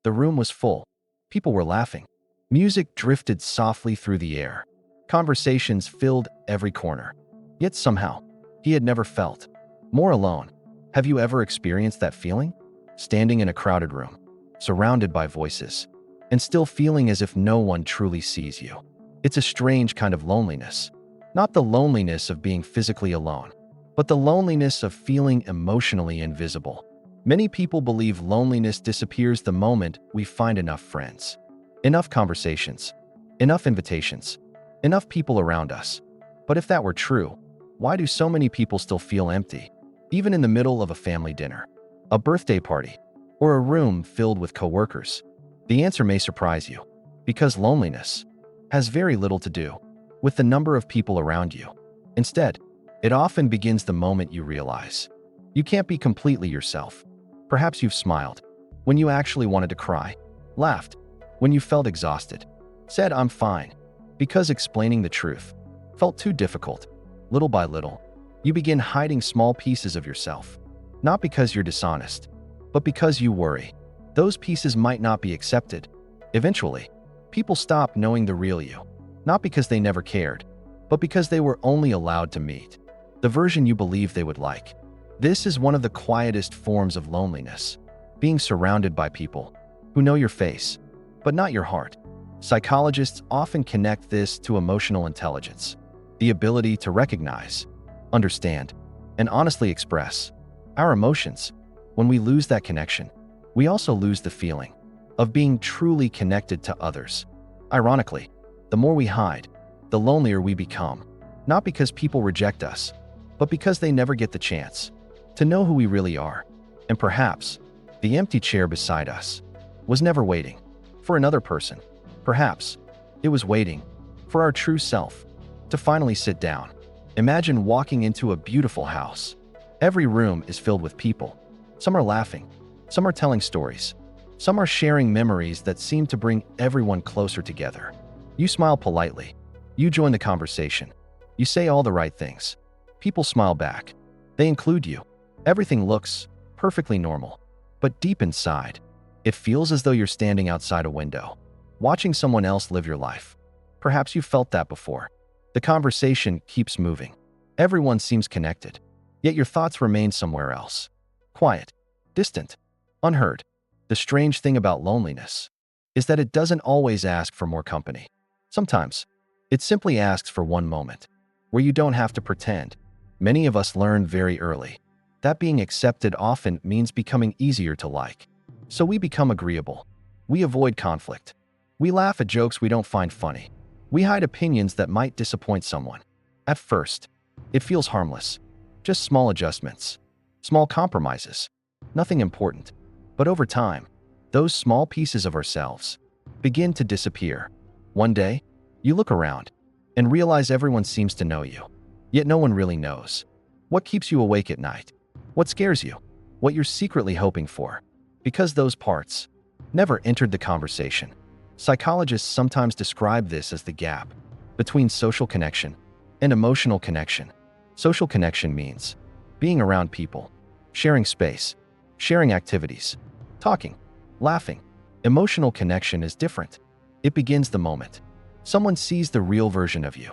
The room was full. People were laughing. Music drifted softly through the air. Conversations filled every corner. Yet somehow, he had never felt more alone. Have you ever experienced that feeling? Standing in a crowded room, surrounded by voices, and still feeling as if no one truly sees you. It's a strange kind of loneliness. Not the loneliness of being physically alone, but the loneliness of feeling emotionally invisible. Many people believe loneliness disappears the moment we find enough friends, enough conversations, enough invitations, enough people around us. But if that were true, why do so many people still feel empty, even in the middle of a family dinner, a birthday party, or a room filled with coworkers? The answer may surprise you, because loneliness has very little to do with the number of people around you. Instead, it often begins the moment you realize you can't be completely yourself. Perhaps you've smiled when you actually wanted to cry, laughed when you felt exhausted, said "I'm fine" because explaining the truth felt too difficult. Little by little, you begin hiding small pieces of yourself, not because you're dishonest, but because you worry those pieces might not be accepted. Eventually, people stop knowing the real you, not because they never cared, but because they were only allowed to meet the version you believed they would like. This is one of the quietest forms of loneliness, being surrounded by people who know your face, but not your heart. Psychologists often connect this to emotional intelligence, the ability to recognize, understand, and honestly express our emotions. When we lose that connection, we also lose the feeling of being truly connected to others. Ironically, the more we hide, the lonelier we become, not because people reject us, but because they never get the chance to know who we really are. And perhaps the empty chair beside us was never waiting for another person. Perhaps it was waiting for our true self to finally sit down. Imagine walking into a beautiful house. Every room is filled with people. Some are laughing, some are telling stories, some are sharing memories that seem to bring everyone closer together. You smile politely. You join the conversation. You say all the right things. People smile back. They include you. Everything looks perfectly normal. But deep inside, it feels as though you're standing outside a window, watching someone else live your life. Perhaps you've felt that before. The conversation keeps moving. Everyone seems connected, yet your thoughts remain somewhere else. Quiet, distant, unheard. The strange thing about loneliness is that it doesn't always ask for more company. Sometimes, it simply asks for one moment where you don't have to pretend. Many of us learn very early that being accepted often means becoming easier to like. So we become agreeable. We avoid conflict. We laugh at jokes we don't find funny. We hide opinions that might disappoint someone. At first, it feels harmless. Just small adjustments, small compromises, nothing important. But over time, those small pieces of ourselves begin to disappear. One day, you look around and realize everyone seems to know you, yet no one really knows what keeps you awake at night, what scares you, what you're secretly hoping for, because those parts never entered the conversation. Psychologists sometimes describe this as the gap between social connection and emotional connection. Social connection means being around people, sharing space, sharing activities, talking, laughing. Emotional connection is different. It begins the moment someone sees the real version of you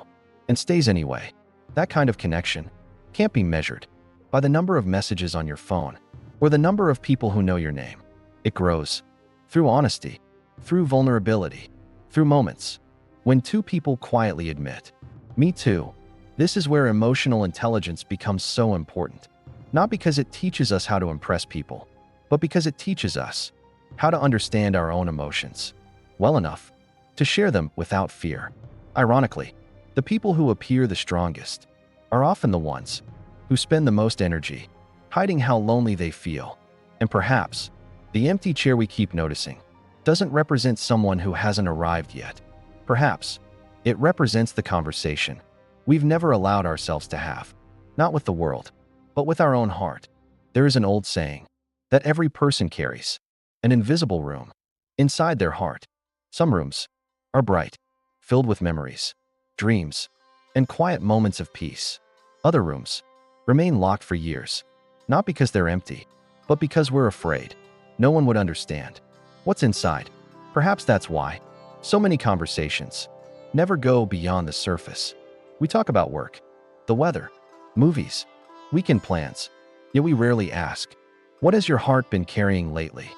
and stays anyway. That kind of connection can't be measured by the number of messages on your phone or the number of people who know your name. It grows through honesty, through vulnerability, through moments when two people quietly admit, "Me too." This is where emotional intelligence becomes so important. Not because it teaches us how to impress people, but because it teaches us how to understand our own emotions well enough to share them without fear. Ironically, the people who appear the strongest are often the ones who spend the most energy hiding how lonely they feel. And perhaps the empty chair we keep noticing doesn't represent someone who hasn't arrived yet. Perhaps it represents the conversation we've never allowed ourselves to have, not with the world, but with our own heart. There is an old saying that every person carries an invisible room inside their heart. Some rooms are bright, filled with memories, dreams, and quiet moments of peace. Other rooms remain locked for years, not because they're empty, but because we're afraid no one would understand. What's inside? Perhaps that's why so many conversations never go beyond the surface. We talk about work, the weather, movies, weekend plans, yet we rarely ask, what has your heart been carrying lately?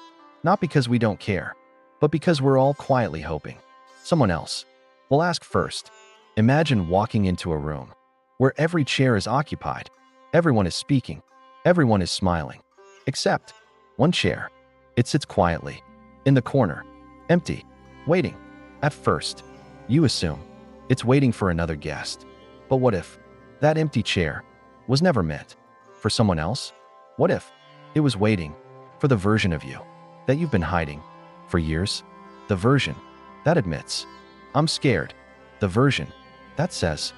Not because we don't care, but because we're all quietly hoping someone else will ask first. Imagine walking into a room where every chair is occupied, everyone is speaking, everyone is smiling, except one chair. It sits quietly in the corner, empty, waiting. At first, you assume it's waiting for another guest. But what if that empty chair was never meant for someone else? What if it was waiting for the version of you that you've been hiding for years? The version that admits, I'm scared. The version that says,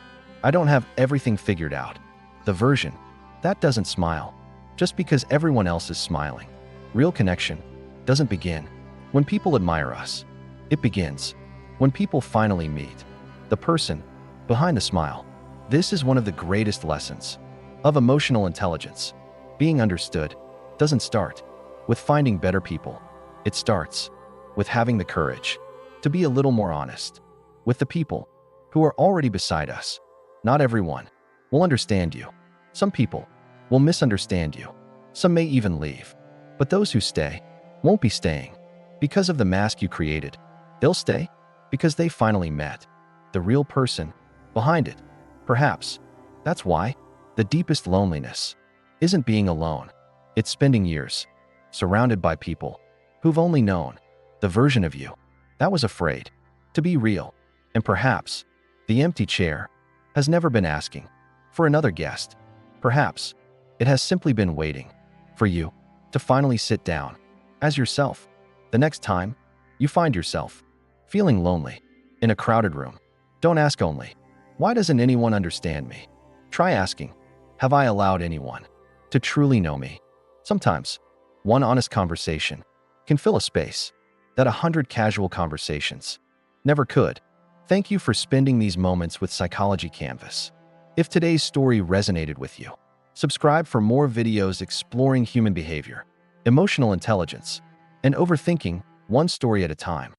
I don't have everything figured out. The version that doesn't smile just because everyone else is smiling. Real connection doesn't begin when people admire us. It begins when people finally meet the person behind the smile. This is one of the greatest lessons of emotional intelligence. Being understood doesn't start with finding better people. It starts with having the courage to be a little more honest with the people who are already beside us. Not everyone will understand you. Some people will misunderstand you. Some may even leave. But those who stay won't be staying because of the mask you created. They'll stay because they finally met the real person behind it. Perhaps that's why the deepest loneliness isn't being alone. It's spending years surrounded by people who've only known the version of you that was afraid to be real. And perhaps the empty chair has never been asking for another guest. Perhaps it has simply been waiting for you to finally sit down as yourself. The next time you find yourself feeling lonely in a crowded room, don't ask only, why doesn't anyone understand me? Try asking, have I allowed anyone to truly know me? Sometimes one honest conversation can fill a space that 100 casual conversations never could. Thank you for spending these moments with Psychology Canvas. If today's story resonated with you, subscribe for more videos exploring human behavior, emotional intelligence, and overthinking one story at a time.